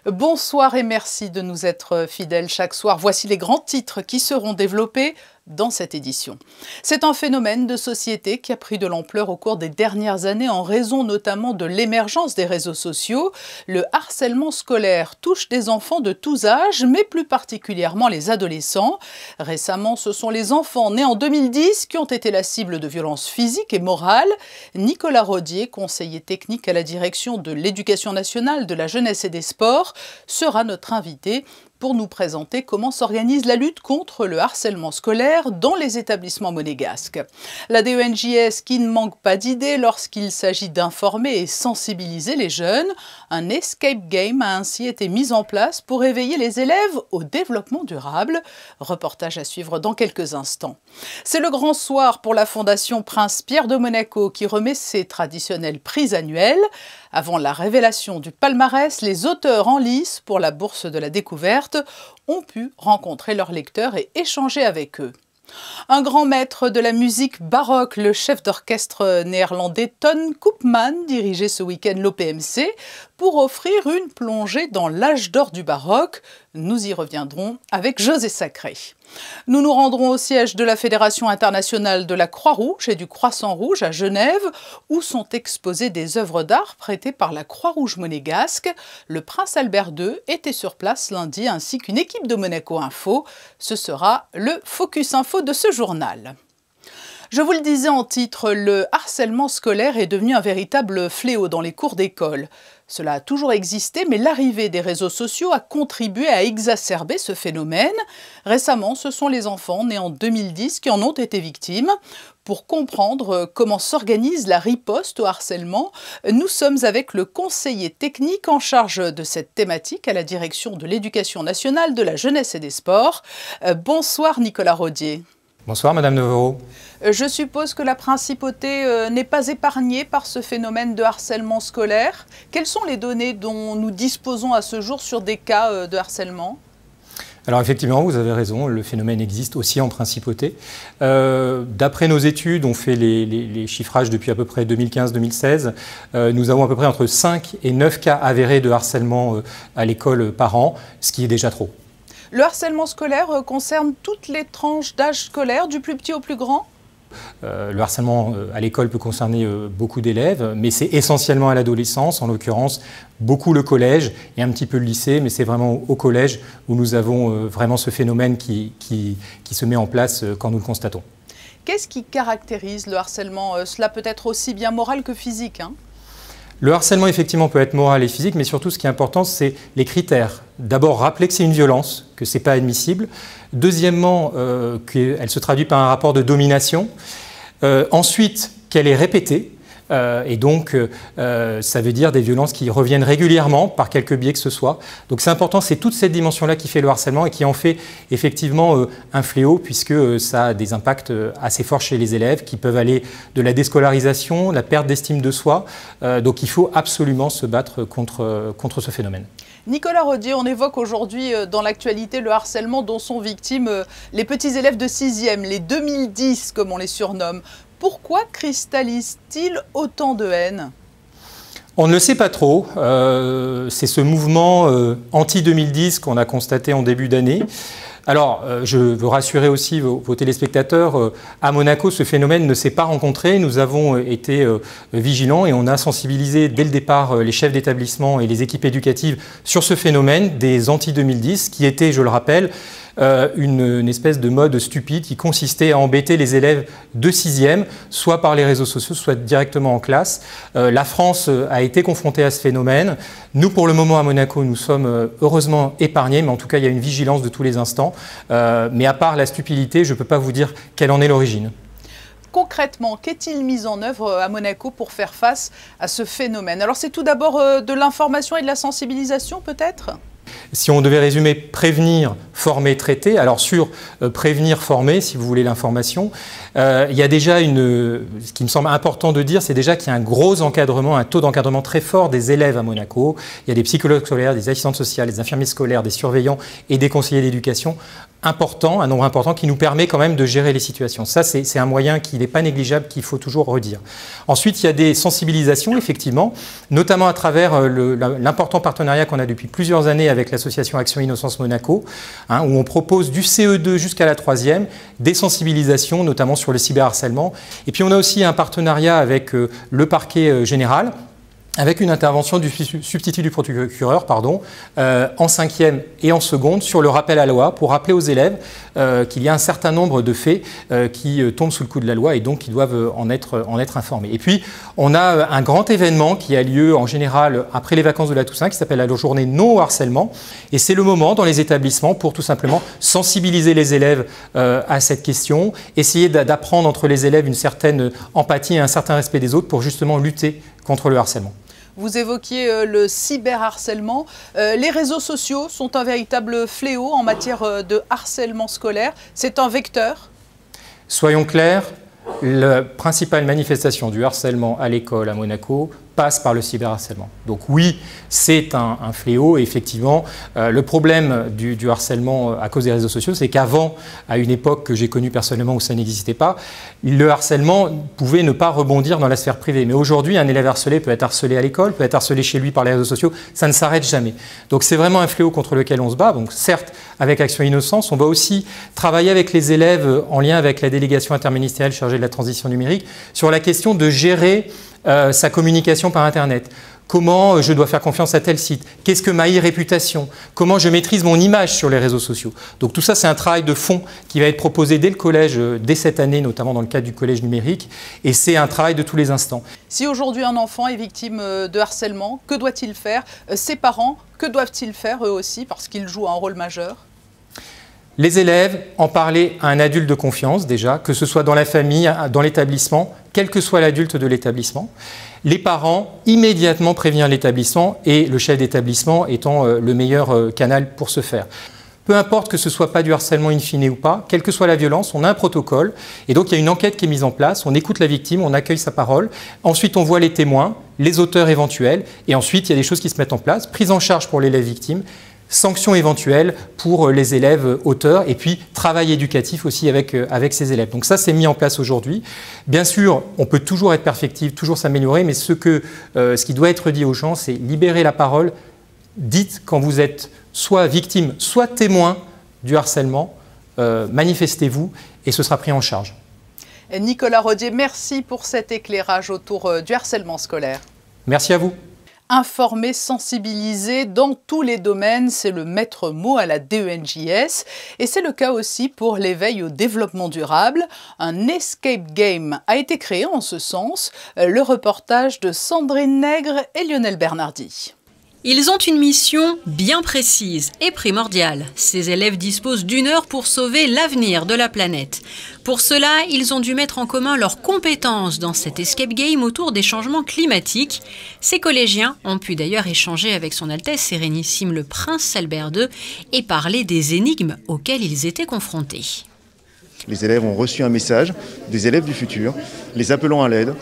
Bonsoir et merci de nous être fidèles chaque soir. Voici les grands titres qui seront développés dans cette édition. C'est un phénomène de société qui a pris de l'ampleur au cours des dernières années en raison notamment de l'émergence des réseaux sociaux. Le harcèlement scolaire touche des enfants de tous âges, mais plus particulièrement les adolescents. Récemment, ce sont les enfants nés en 2010 qui ont été la cible de violences physiques et morales. Nicolas Rodier, conseiller technique à la direction de l'Éducation nationale, de la jeunesse et des sports, sera notre invité pour nous présenter comment s'organise la lutte contre le harcèlement scolaire dans les établissements monégasques. La DENJS qui ne manque pas d'idées lorsqu'il s'agit d'informer et sensibiliser les jeunes. Un escape game a ainsi été mis en place pour éveiller les élèves au développement durable. Reportage à suivre dans quelques instants. C'est le grand soir pour la Fondation Prince Pierre de Monaco qui remet ses traditionnels prix annuels. Avant la révélation du palmarès, les auteurs en lice pour la Bourse de la Découverte ont pu rencontrer leurs lecteurs et échanger avec eux. Un grand maître de la musique baroque, le chef d'orchestre néerlandais Ton Koopman, dirigeait ce week-end l'OPMC pour offrir une plongée dans l'âge d'or du baroque. Nous y reviendrons avec José Sacré. Nous nous rendrons au siège de la Fédération internationale de la Croix-Rouge et du Croissant-Rouge à Genève, où sont exposées des œuvres d'art prêtées par la Croix-Rouge monégasque. Le prince Albert II était sur place lundi, ainsi qu'une équipe de Monaco Info. Ce sera le Focus Info de ce journal. Je vous le disais en titre, le harcèlement scolaire est devenu un véritable fléau dans les cours d'école. Cela a toujours existé, mais l'arrivée des réseaux sociaux a contribué à exacerber ce phénomène. Récemment, ce sont les enfants nés en 2010 qui en ont été victimes. Pour comprendre comment s'organise la riposte au harcèlement, nous sommes avec le conseiller technique en charge de cette thématique à la direction de l'Éducation nationale, de la jeunesse et des sports. Bonsoir Nicolas Rodier. Bonsoir Madame Devereux. Je suppose que la principauté n'est pas épargnée par ce phénomène de harcèlement scolaire. Quelles sont les données dont nous disposons à ce jour sur des cas de harcèlement ? Alors effectivement, vous avez raison, le phénomène existe aussi en principauté. D'après nos études, on fait les chiffrages depuis à peu près 2015-2016. Nous avons à peu près entre 5 et 9 cas avérés de harcèlement à l'école par an, ce qui est déjà trop. Le harcèlement scolaire concerne toutes les tranches d'âge scolaire, du plus petit au plus grand ? Le harcèlement à l'école peut concerner beaucoup d'élèves, mais c'est essentiellement à l'adolescence, en l'occurrence beaucoup le collège et un petit peu le lycée, mais c'est vraiment au collège où nous avons vraiment ce phénomène qui se met en place quand nous le constatons. Qu'est-ce qui caractérise le harcèlement ? Cela peut être aussi bien moral que physique, hein ? Le harcèlement, effectivement, peut être moral et physique, mais surtout, ce qui est important, c'est les critères. D'abord, rappeler que c'est une violence, que ce n'est pas admissible. Deuxièmement, qu'elle se traduit par un rapport de domination. Ensuite, qu'elle est répétée. Et donc, ça veut dire des violences qui reviennent régulièrement par quelque biais que ce soit. Donc c'est important, c'est toute cette dimension-là qui fait le harcèlement et qui en fait effectivement un fléau, puisque ça a des impacts assez forts chez les élèves qui peuvent aller de la déscolarisation, la perte d'estime de soi. Donc il faut absolument se battre contre ce phénomène. Nicolas Rodier, on évoque aujourd'hui dans l'actualité le harcèlement dont sont victimes les petits élèves de 6e, les 2010 comme on les surnomme. Pourquoi cristallise-t-il autant de haine ? On ne le sait pas trop. C'est ce mouvement anti-2010 qu'on a constaté en début d'année. Alors, je veux rassurer aussi vos téléspectateurs, à Monaco, ce phénomène ne s'est pas rencontré. Nous avons été vigilants et on a sensibilisé dès le départ les chefs d'établissement et les équipes éducatives sur ce phénomène des anti-2010 qui était, je le rappelle, une espèce de mode stupide qui consistait à embêter les élèves de 6e, soit par les réseaux sociaux, soit directement en classe. La France a été confrontée à ce phénomène. Nous, pour le moment, à Monaco, nous sommes heureusement épargnés, mais en tout cas, il y a une vigilance de tous les instants. Mais à part la stupidité, je ne peux pas vous dire quelle en est l'origine. Concrètement, qu'est-il mis en œuvre à Monaco pour faire face à ce phénomène? Alors, c'est tout d'abord de l'information et de la sensibilisation, peut-être ? Si on devait résumer, prévenir, former, traiter. Alors sur prévenir, former, si vous voulez l'information, il y a déjà ce qui me semble important de dire, c'est déjà qu'il y a un gros encadrement, un taux d'encadrement très fort des élèves à Monaco. Il y a des psychologues scolaires, des assistantes sociales, des infirmiers scolaires, des surveillants et des conseillers d'éducation important, un nombre important qui nous permet quand même de gérer les situations. Ça, c'est un moyen qui n'est pas négligeable, qu'il faut toujours redire. Ensuite, il y a des sensibilisations, effectivement, notamment à travers l'important partenariat qu'on a depuis plusieurs années avec l'association Action Innocence Monaco, où on propose du CE2 jusqu'à la 3e, des sensibilisations, notamment sur le cyberharcèlement. Et puis, on a aussi un partenariat avec le parquet général, avec une intervention du substitut du procureur en 5e et en seconde sur le rappel à la loi pour rappeler aux élèves qu'il y a un certain nombre de faits qui tombent sous le coup de la loi et donc qui doivent en être informés. Et puis, on a un grand événement qui a lieu en général après les vacances de la Toussaint qui s'appelle la journée non au harcèlement. Et c'est le moment dans les établissements pour tout simplement sensibiliser les élèves à cette question, essayer d'apprendre entre les élèves une certaine empathie et un certain respect des autres pour justement lutter contre le harcèlement. Vous évoquiez le cyberharcèlement. Les réseaux sociaux sont un véritable fléau en matière de harcèlement scolaire. C'est un vecteur? Soyons clairs, la principale manifestation du harcèlement à l'école à Monaco passe par le cyberharcèlement. Donc oui, c'est un fléau. Et effectivement, le problème du harcèlement à cause des réseaux sociaux, c'est qu'avant, à une époque que j'ai connue personnellement où ça n'existait pas, le harcèlement pouvait ne pas rebondir dans la sphère privée. Mais aujourd'hui, un élève harcelé peut être harcelé à l'école, peut être harcelé chez lui par les réseaux sociaux. Ça ne s'arrête jamais. Donc c'est vraiment un fléau contre lequel on se bat. Donc certes, avec Action Innocence, on va aussi travailler avec les élèves en lien avec la délégation interministérielle chargée de la transition numérique sur la question de gérer sa communication par Internet. Comment je dois faire confiance à tel site? Qu'est-ce que ma e-réputation? Comment je maîtrise mon image sur les réseaux sociaux? Donc tout ça, c'est un travail de fond qui va être proposé dès le collège, dès cette année, notamment dans le cadre du collège numérique. Et c'est un travail de tous les instants. Si aujourd'hui un enfant est victime de harcèlement, que doit-il faire? Ses parents, que doivent-ils faire eux aussi parce qu'ils jouent un rôle majeur? Les élèves en parler à un adulte de confiance déjà, que ce soit dans la famille, dans l'établissement, quel que soit l'adulte de l'établissement. Les parents, immédiatement prévenir l'établissement et le chef d'établissement étant le meilleur canal pour ce faire. Peu importe que ce ne soit pas du harcèlement in fine ou pas, quelle que soit la violence, on a un protocole et donc il y a une enquête qui est mise en place, on écoute la victime, on accueille sa parole, ensuite on voit les témoins, les auteurs éventuels et ensuite il y a des choses qui se mettent en place, prise en charge pour l'élève victime, sanctions éventuelles pour les élèves auteurs et puis travail éducatif aussi avec ces élèves. Donc ça, c'est mis en place aujourd'hui. Bien sûr, on peut toujours être perfectible, toujours s'améliorer, mais ce qui doit être dit aux gens, c'est libérer la parole. Dites quand vous êtes soit victime, soit témoin du harcèlement, manifestez-vous et ce sera pris en charge. Nicolas Rodier, merci pour cet éclairage autour du harcèlement scolaire. Merci à vous. Informer, sensibiliser dans tous les domaines, c'est le maître mot à la DENJS et c'est le cas aussi pour l'éveil au développement durable. Un escape game a été créé en ce sens, le reportage de Sandrine Nègre et Lionel Bernardi. Ils ont une mission bien précise et primordiale. Ces élèves disposent d'1 heure pour sauver l'avenir de la planète. Pour cela, ils ont dû mettre en commun leurs compétences dans cet escape game autour des changements climatiques. Ces collégiens ont pu d'ailleurs échanger avec son Altesse Sérénissime le Prince Albert II et parler des énigmes auxquelles ils étaient confrontés. Les élèves ont reçu un message des élèves du futur, les appelant à l'aide.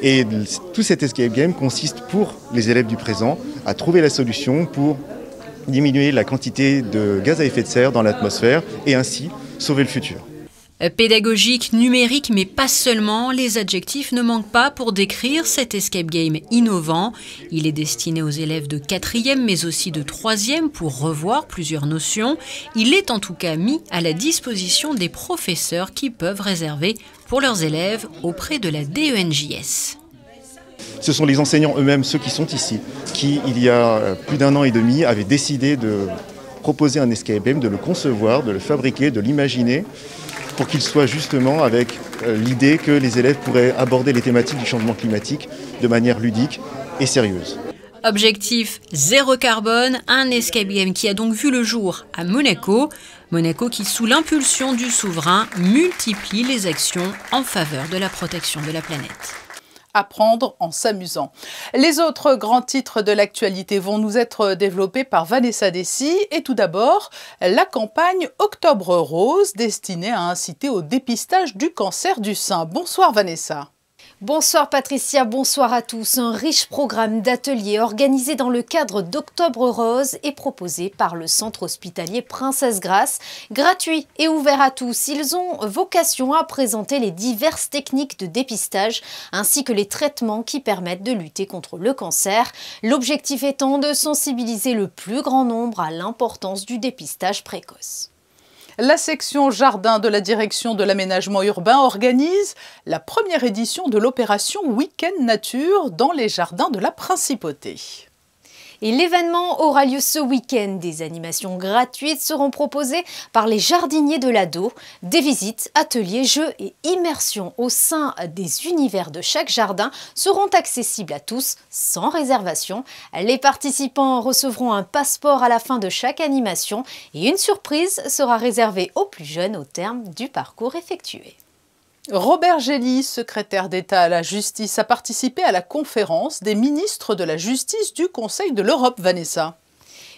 Et tout cet escape game consiste pour les élèves du présent à trouver la solution pour diminuer la quantité de gaz à effet de serre dans l'atmosphère et ainsi sauver le futur. Pédagogique, numérique, mais pas seulement, les adjectifs ne manquent pas pour décrire cet escape game innovant. Il est destiné aux élèves de 4e mais aussi de 3e pour revoir plusieurs notions. Il est en tout cas mis à la disposition des professeurs qui peuvent réserver pour leurs élèves auprès de la DENJS. Ce sont les enseignants eux-mêmes, ceux qui sont ici, qui il y a plus d'1 an et demi avaient décidé de proposer un escape game, de le concevoir, de le fabriquer, de l'imaginer, pour qu'il soit justement avec l'idée que les élèves pourraient aborder les thématiques du changement climatique de manière ludique et sérieuse. Objectif zéro carbone, un escape game qui a donc vu le jour à Monaco. Monaco qui, sous l'impulsion du souverain, multiplie les actions en faveur de la protection de la planète. apprendre en s'amusant. Les autres grands titres de l'actualité vont nous être développés par Vanessa Dessy. Et tout d'abord, la campagne Octobre Rose destinée à inciter au dépistage du cancer du sein. Bonsoir Vanessa. Bonsoir Patricia, bonsoir à tous. Un riche programme d'ateliers organisé dans le cadre d'Octobre Rose est proposé par le centre hospitalier Princesse Grace. Gratuit et ouvert à tous, ils ont vocation à présenter les diverses techniques de dépistage ainsi que les traitements qui permettent de lutter contre le cancer. L'objectif étant de sensibiliser le plus grand nombre à l'importance du dépistage précoce. La section jardin de la direction de l'aménagement urbain organise la première édition de l'opération Week-end Nature dans les jardins de la Principauté. Et l'événement aura lieu ce week-end. Des animations gratuites seront proposées par les jardiniers de l'Ado. Des visites, ateliers, jeux et immersions au sein des univers de chaque jardin seront accessibles à tous sans réservation. Les participants recevront un passeport à la fin de chaque animation et une surprise sera réservée aux plus jeunes au terme du parcours effectué. Robert Gély, secrétaire d'État à la Justice, a participé à la conférence des ministres de la Justice du Conseil de l'Europe, Vanessa.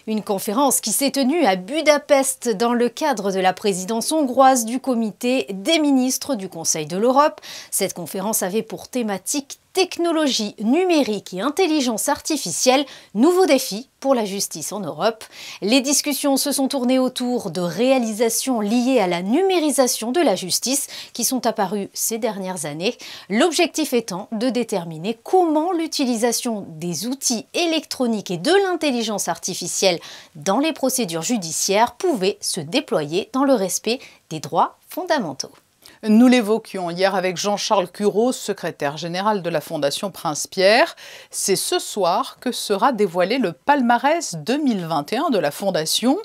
Une conférence qui s'est tenue à Budapest dans le cadre de la présidence hongroise du comité des ministres du Conseil de l'Europe. Cette conférence avait pour thématique technologie numérique et intelligence artificielle, nouveaux défis pour la justice en Europe. Les discussions se sont tournées autour de réalisations liées à la numérisation de la justice qui sont apparues ces dernières années. L'objectif étant de déterminer comment l'utilisation des outils électroniques et de l'intelligence artificielle dans les procédures judiciaires pouvait se déployer dans le respect des droits fondamentaux. Nous l'évoquions hier avec Jean-Charles Curot, secrétaire général de la Fondation Prince-Pierre. C'est ce soir que sera dévoilé le palmarès 2021 de la Fondation.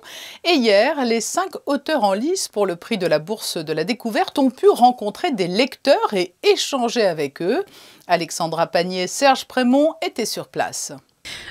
Et hier, les 5 auteurs en lice pour le prix de la Bourse de la Découverte ont pu rencontrer des lecteurs et échanger avec eux. Alexandra Pagnier et Serge Prémont étaient sur place.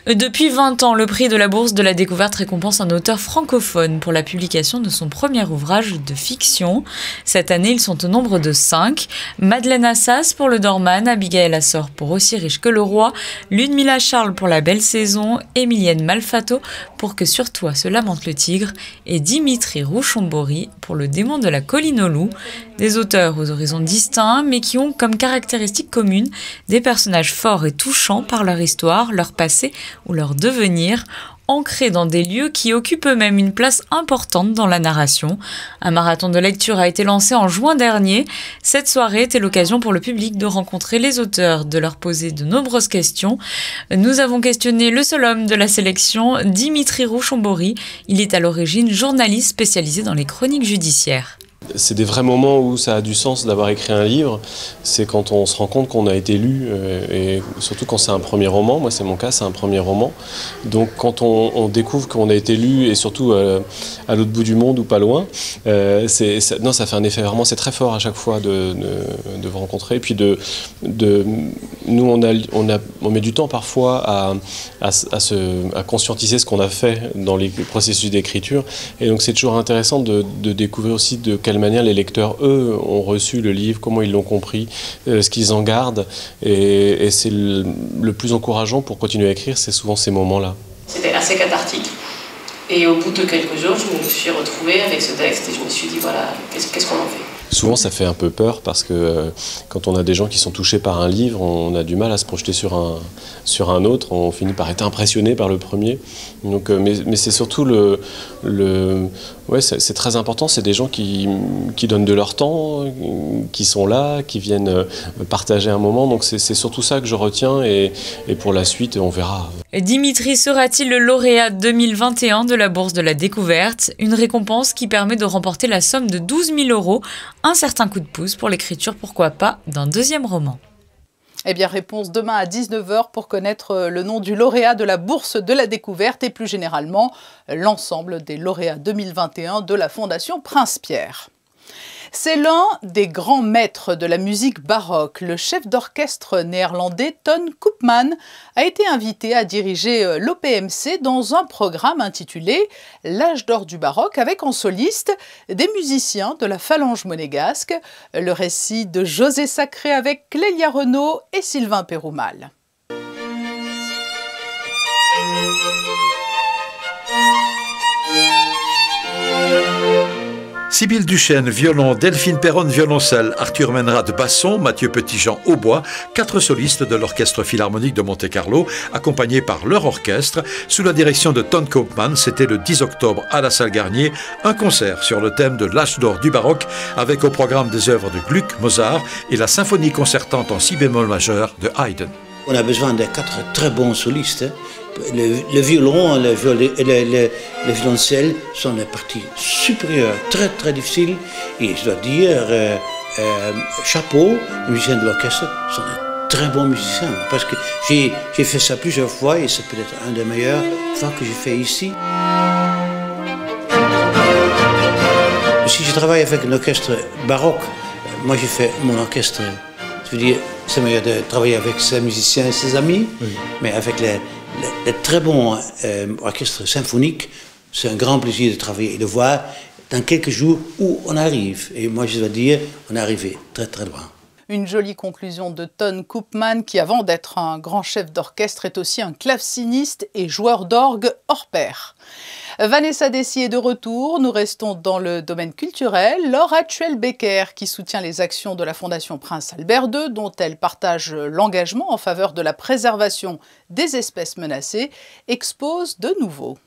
Depuis 20 ans, le prix de la Bourse de la Découverte récompense un auteur francophone pour la publication de son premier ouvrage de fiction. Cette année, ils sont au nombre de 5. Madeleine Assas pour Le Dorman, Abigail Assor pour Aussi riche que le roi, Ludmilla Charles pour La belle saison, Emilienne Malfato pour Que sur toi se lamente le tigre et Dimitri Rouchon-Bory pour Le démon de la colline aux loups. Des auteurs aux horizons distincts mais qui ont comme caractéristique commune des personnages forts et touchants par leur histoire, leur passé ou leur devenir, ancrés dans des lieux qui occupent eux-mêmes une place importante dans la narration. Un marathon de lecture a été lancé en juin dernier. Cette soirée était l'occasion pour le public de rencontrer les auteurs, de leur poser de nombreuses questions. Nous avons questionné le seul homme de la sélection, Dimitri Rouchon-Bory. Il est à l'origine journaliste spécialisé dans les chroniques judiciaires. C'est des vrais moments où ça a du sens d'avoir écrit un livre, c'est quand on se rend compte qu'on a été lu, et surtout quand c'est un premier roman, moi c'est mon cas, c'est un premier roman, donc quand on découvre qu'on a été lu, et surtout à l'autre bout du monde ou pas loin, ça fait un effet vraiment, c'est très fort à chaque fois de vous rencontrer, et puis nous on met du temps parfois à conscientiser ce qu'on a fait dans les processus d'écriture, et donc c'est toujours intéressant de découvrir aussi de quelle manière les lecteurs, eux, ont reçu le livre, comment ils l'ont compris, ce qu'ils en gardent. Et c'est le plus encourageant pour continuer à écrire, c'est souvent ces moments-là. C'était assez cathartique. Et au bout de quelques jours, je me suis retrouvée avec ce texte et je me suis dit, voilà, qu'est-ce qu'on en fait ? Souvent, ça fait un peu peur parce que quand on a des gens qui sont touchés par un livre, on a du mal à se projeter sur un autre. On finit par être impressionné par le premier. Donc, mais c'est surtout ouais, c'est très important. C'est des gens qui donnent de leur temps, qui sont là, qui viennent partager un moment. Donc, c'est surtout ça que je retiens. Et pour la suite, on verra. Dimitri sera-t-il le lauréat 2021 de la Bourse de la Découverte, une récompense qui permet de remporter la somme de 12 000 €, un certain coup de pouce pour l'écriture, pourquoi pas, d'un deuxième roman. Eh bien, réponse demain à 19 h pour connaître le nom du lauréat de la Bourse de la Découverte et plus généralement l'ensemble des lauréats 2021 de la Fondation Prince-Pierre. C'est l'un des grands maîtres de la musique baroque. Le chef d'orchestre néerlandais Ton Koopman a été invité à diriger l'OPMC dans un programme intitulé « L'âge d'or du baroque » avec en soliste des musiciens de la phalange monégasque. Le récit de José Sacré avec Clélia Renaud et Sylvain Péroumal. Sybille Duchesne, violon, Delphine Perronne, violoncelle, Arthur Menrad, basson, Mathieu Petitjean, hautbois, 4 solistes de l'Orchestre Philharmonique de Monte-Carlo, accompagnés par leur orchestre, sous la direction de Ton Koopman. C'était le 10 octobre à la Salle Garnier, un concert sur le thème de l'âge d'or du baroque, avec au programme des œuvres de Gluck, Mozart et la symphonie concertante en si bémol majeur de Haydn. On a besoin de 4 très bons solistes. Le violon, le violoncelle sont les parties supérieures, très très difficiles. Et je dois dire, chapeau, les musiciens de l'orchestre sont de très bons musiciens. Parce que j'ai fait ça plusieurs fois et c'est peut-être un des meilleurs fois que j'ai fait ici. Si je travaille avec un orchestre baroque, moi j'ai fait mon orchestre, je veux dire, c'est meilleur de travailler avec ses musiciens et ses amis, oui. Mais avec les très bons orchestres symphoniques, c'est un grand plaisir de travailler et de voir dans quelques jours où on arrive. Et moi, je dois dire, on est arrivé très très loin. Une jolie conclusion de Ton Koopman, qui avant d'être un grand chef d'orchestre est aussi un claveciniste et joueur d'orgue hors pair. Vanessa Dessy est de retour. Nous restons dans le domaine culturel. Laure Hatchuel-Becker, qui soutient les actions de la Fondation Prince Albert II, dont elle partage l'engagement en faveur de la préservation des espèces menacées, expose de nouveau.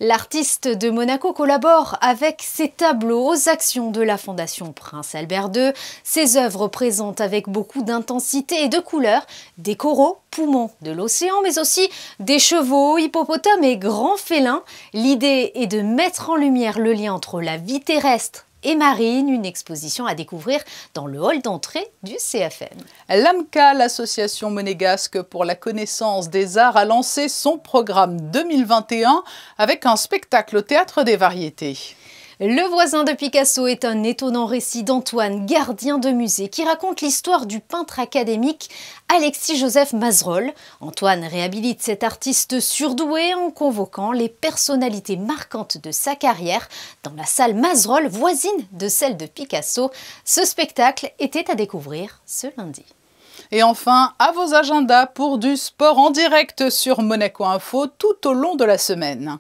L'artiste de Monaco collabore avec ses tableaux aux actions de la Fondation Prince Albert II. Ses œuvres présentent avec beaucoup d'intensité et de couleurs des coraux, poumons de l'océan, mais aussi des chevaux, hippopotames et grands félins. L'idée est de mettre en lumière le lien entre la vie terrestre et marine, une exposition à découvrir dans le hall d'entrée du CFM. L'AMCA, l'association monégasque pour la connaissance des arts, a lancé son programme 2021 avec un spectacle au Théâtre des Variétés. Le voisin de Picasso est un étonnant récit d'Antoine, gardien de musée, qui raconte l'histoire du peintre académique Alexis-Joseph Mazerolle. Antoine réhabilite cet artiste surdoué en convoquant les personnalités marquantes de sa carrière dans la salle Mazerolle, voisine de celle de Picasso. Ce spectacle était à découvrir ce lundi. Et enfin, à vos agendas pour du sport en direct sur Monaco Info tout au long de la semaine.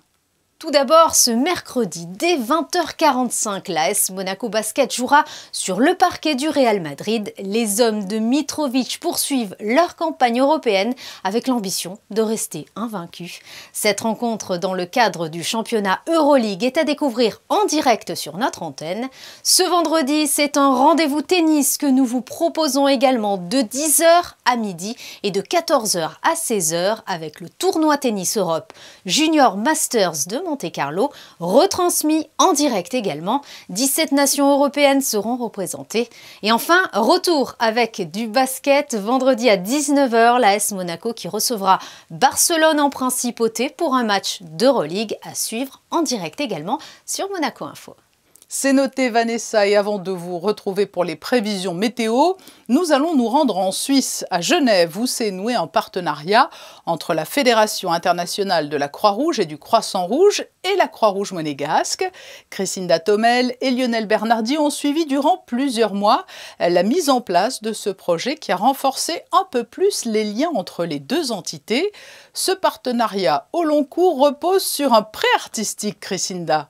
Tout d'abord, ce mercredi, dès 20h45, l'AS Monaco Basket jouera sur le parquet du Real Madrid. Les hommes de Mitrovic poursuivent leur campagne européenne avec l'ambition de rester invaincus. Cette rencontre dans le cadre du championnat Euroleague est à découvrir en direct sur notre antenne. Ce vendredi, c'est un rendez-vous tennis que nous vous proposons également de 10h à midi et de 14h à 16h avec le tournoi Tennis Europe Junior Masters de Monte-Carlo, retransmis en direct également. 17 nations européennes seront représentées. Et enfin, retour avec du basket vendredi à 19h, l'AS Monaco qui recevra Barcelone en principauté pour un match d'Euroleague à suivre en direct également sur Monaco Info. C'est noté Vanessa, et avant de vous retrouver pour les prévisions météo, nous allons nous rendre en Suisse, à Genève, où s'est noué un partenariat entre la Fédération internationale de la Croix-Rouge et du Croissant-Rouge et la Croix-Rouge monégasque. Christinda Thomel et Lionel Bernardi ont suivi durant plusieurs mois la mise en place de ce projet qui a renforcé un peu plus les liens entre les deux entités. Ce partenariat au long cours repose sur un prêt artistique, Christinda.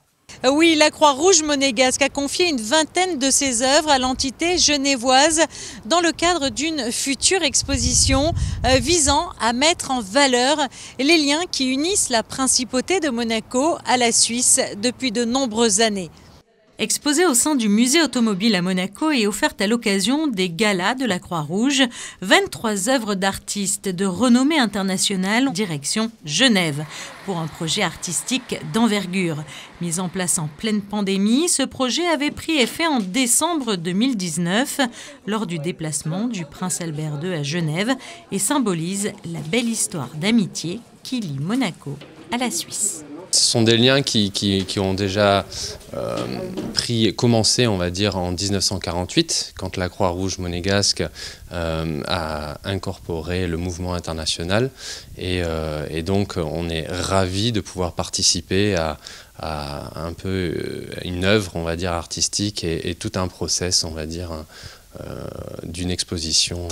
Oui, la Croix-Rouge monégasque a confié une vingtaine de ses œuvres à l'entité genevoise dans le cadre d'une future exposition visant à mettre en valeur les liens qui unissent la principauté de Monaco à la Suisse depuis de nombreuses années. Exposée au sein du musée automobile à Monaco et offerte à l'occasion des galas de la Croix-Rouge, 23 œuvres d'artistes de renommée internationale en direction Genève pour un projet artistique d'envergure. Mis en place en pleine pandémie, ce projet avait pris effet en décembre 2019 lors du déplacement du prince Albert II à Genève et symbolise la belle histoire d'amitié qui lie Monaco à la Suisse. Ce sont des liens qui ont déjà commencé, on va dire, en 1948, quand la Croix-Rouge monégasque a incorporé le mouvement international. Et donc, on est ravis de pouvoir participer à un peu une œuvre, on va dire, artistique et tout un process, on va dire, d'une exposition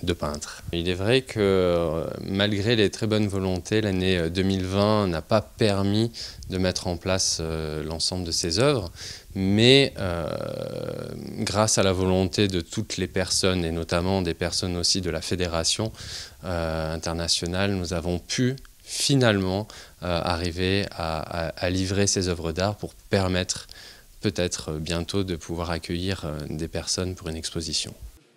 de peintres. Il est vrai que malgré les très bonnes volontés, l'année 2020 n'a pas permis de mettre en place l'ensemble de ces œuvres, mais grâce à la volonté de toutes les personnes, et notamment des personnes aussi de la Fédération internationale, nous avons pu finalement arriver à livrer ces œuvres d'art pour permettre peut-être bientôt de pouvoir accueillir des personnes pour une exposition.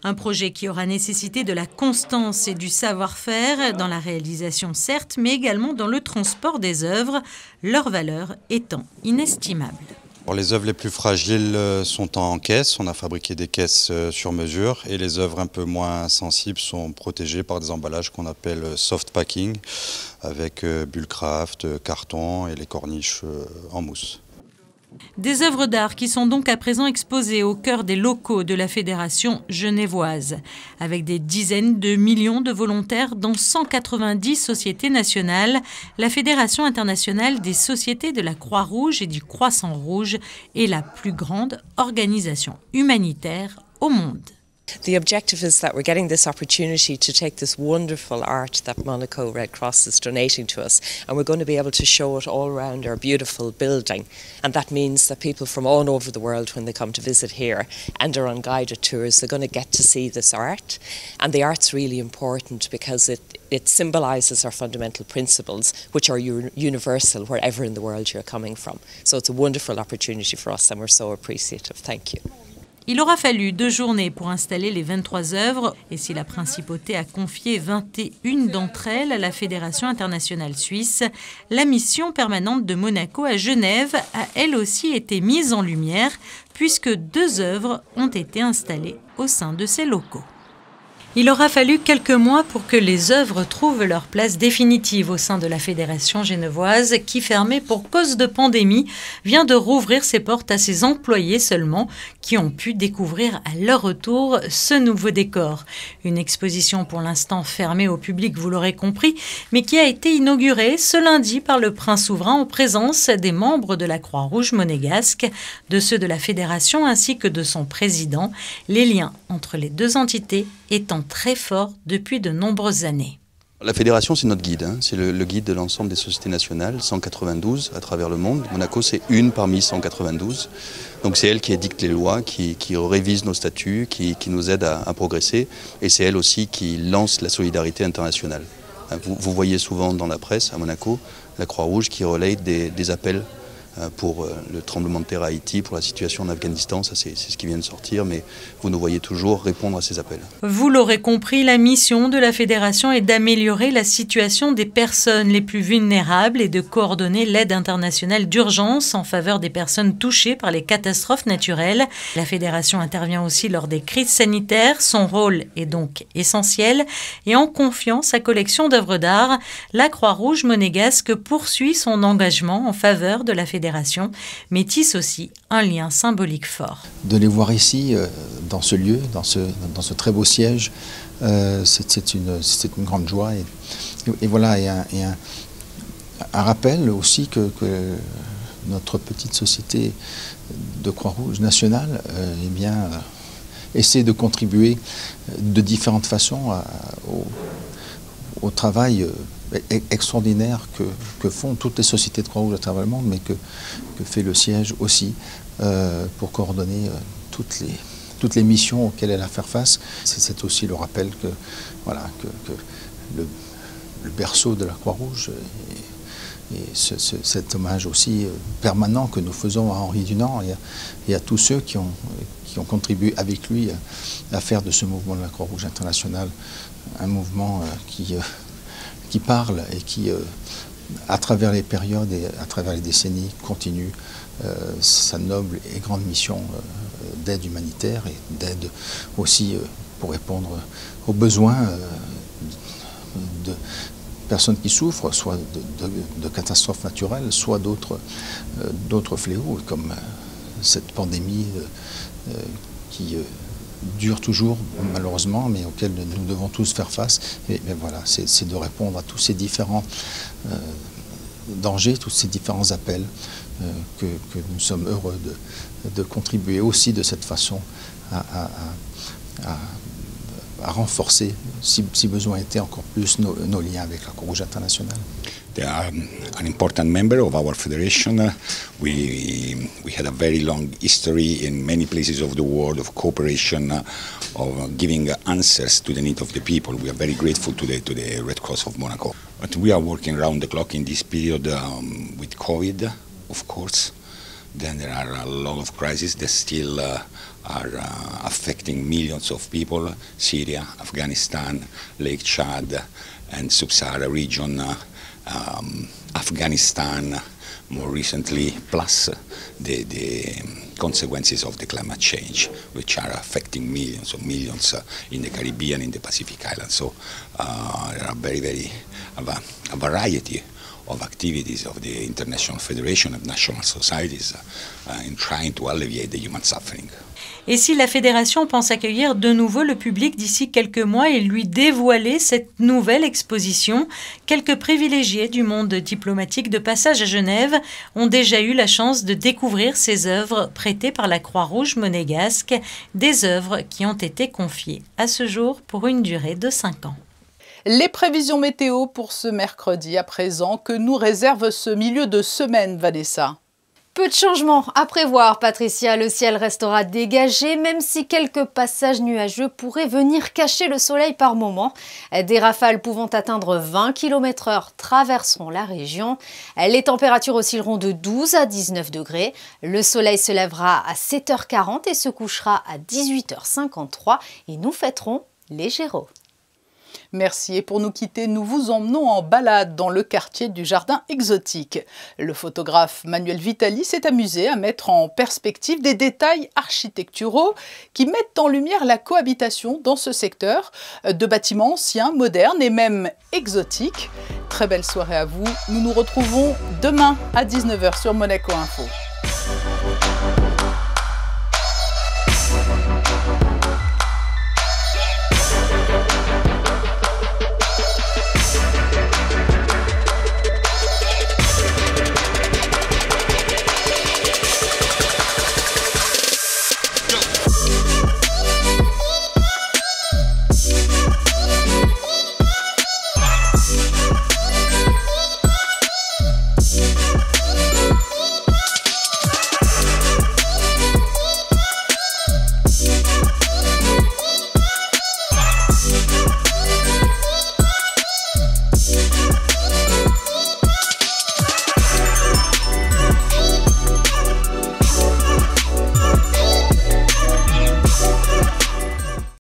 Un projet qui aura nécessité de la constance et du savoir-faire dans la réalisation certes, mais également dans le transport des œuvres, leur valeur étant inestimable. Les œuvres les plus fragiles sont en caisse, on a fabriqué des caisses sur mesure, et les œuvres un peu moins sensibles sont protégées par des emballages qu'on appelle soft packing, avec bullcraft, carton et les corniches en mousse. Des œuvres d'art qui sont donc à présent exposées au cœur des locaux de la Fédération genevoise, avec des dizaines de millions de volontaires dans 190 sociétés nationales. La Fédération internationale des sociétés de la Croix-Rouge et du Croissant-Rouge est la plus grande organisation humanitaire au monde. The objective is that we're getting this opportunity to take this wonderful art that Monaco Red Cross is donating to us, and we're going to be able to show it all around our beautiful building. And that means that people from all over the world, when they come to visit here and are on guided tours, they're going to get to see this art. And the art's really important because it symbolises our fundamental principles, which are universal wherever in the world you're coming from. So it's a wonderful opportunity for us, and we're so appreciative. Thank you. Il aura fallu 2 journées pour installer les 23 œuvres, et si la principauté a confié 21 d'entre elles à la Fédération internationale suisse, la mission permanente de Monaco à Genève a elle aussi été mise en lumière, puisque 2 œuvres ont été installées au sein de ces locaux. Il aura fallu quelques mois pour que les œuvres trouvent leur place définitive au sein de la Fédération genevoise qui, fermée pour cause de pandémie, vient de rouvrir ses portes à ses employés seulement qui ont pu découvrir à leur retour ce nouveau décor. Une exposition pour l'instant fermée au public, vous l'aurez compris, mais qui a été inaugurée ce lundi par le prince souverain en présence des membres de la Croix-Rouge monégasque, de ceux de la Fédération ainsi que de son président, les liens entre les 2 entités étant très fort depuis de nombreuses années. La Fédération, c'est notre guide, c'est le guide de l'ensemble des sociétés nationales, 192 à travers le monde. Monaco, c'est une parmi 192. Donc c'est elle qui édicte les lois, qui révise nos statuts, qui nous aide à progresser. Et c'est elle aussi qui lance la solidarité internationale. Vous voyez souvent dans la presse, à Monaco, la Croix-Rouge qui relaye des appels pour le tremblement de terre à Haïti, pour la situation en Afghanistan, ça c'est ce qui vient de sortir, mais vous nous voyez toujours répondre à ces appels. Vous l'aurez compris, la mission de la Fédération est d'améliorer la situation des personnes les plus vulnérables et de coordonner l'aide internationale d'urgence en faveur des personnes touchées par les catastrophes naturelles. La Fédération intervient aussi lors des crises sanitaires, son rôle est donc essentiel et en confiant sa collection d'œuvres d'art, la Croix-Rouge monégasque poursuit son engagement en faveur de la Fédération, mais tisse aussi un lien symbolique fort. De les voir ici, dans ce lieu, dans ce très beau siège, c'est une grande joie. Et voilà, et un rappel aussi que notre petite société de Croix-Rouge nationale essaie de contribuer de différentes façons au travail extraordinaire que font toutes les sociétés de Croix-Rouge à travers le monde, mais que fait le siège aussi pour coordonner toutes les missions auxquelles elle a à faire face. C'est aussi le rappel que le berceau de la Croix-Rouge et cet hommage aussi permanent que nous faisons à Henri Dunant et à tous ceux qui ont contribué avec lui à faire de ce mouvement de la Croix-Rouge internationale un mouvement qui parle et qui, à travers les périodes et à travers les décennies, continue sa noble et grande mission d'aide humanitaire et d'aide aussi pour répondre aux besoins personnes qui souffrent, soit de catastrophes naturelles, soit d'autres fléaux, comme cette pandémie qui dure toujours, malheureusement, mais auquel nous devons tous faire face. Et voilà, c'est de répondre à tous ces différents dangers, tous ces différents appels, que nous sommes heureux de contribuer aussi de cette façon à renforcer, si besoin était, encore plus nos liens avec la Croix-Rouge internationale. They are an important member of our federation. We had a very long history in many places of the world of cooperation, of giving answers to the needs of the people. We are very grateful to the Red Cross of Monaco. But we are working around the clock in this period with COVID, of course. Then there are a lot of crises that still are affecting millions of people: Syria, Afghanistan, Lake Chad, and Sub-Sahara region. Afghanistan more recently, plus the consequences of the climate change, which are affecting millions of millions in the Caribbean, in the Pacific Islands. So there are a variety of activities of the International Federation of National Societies in trying to alleviate the human suffering. Et si la Fédération pense accueillir de nouveau le public d'ici quelques mois et lui dévoiler cette nouvelle exposition, quelques privilégiés du monde diplomatique de passage à Genève ont déjà eu la chance de découvrir ces œuvres prêtées par la Croix-Rouge monégasque, des œuvres qui ont été confiées à ce jour pour une durée de 5 ans. Les prévisions météo pour ce mercredi à présent, que nous réserve ce milieu de semaine, Vanessa? Peu de changements à prévoir, Patricia. Le ciel restera dégagé, même si quelques passages nuageux pourraient venir cacher le soleil par moments. Des rafales pouvant atteindre 20 km/h traverseront la région. Les températures oscilleront de 12 à 19 degrés. Le soleil se lèvera à 7h40 et se couchera à 18h53. Et nous fêterons les Gémeaux. Merci. Et pour nous quitter, nous vous emmenons en balade dans le quartier du Jardin Exotique. Le photographe Manuel Vitali s'est amusé à mettre en perspective des détails architecturaux qui mettent en lumière la cohabitation dans ce secteur de bâtiments anciens, modernes et même exotiques. Très belle soirée à vous. Nous nous retrouvons demain à 19h sur Monaco Info.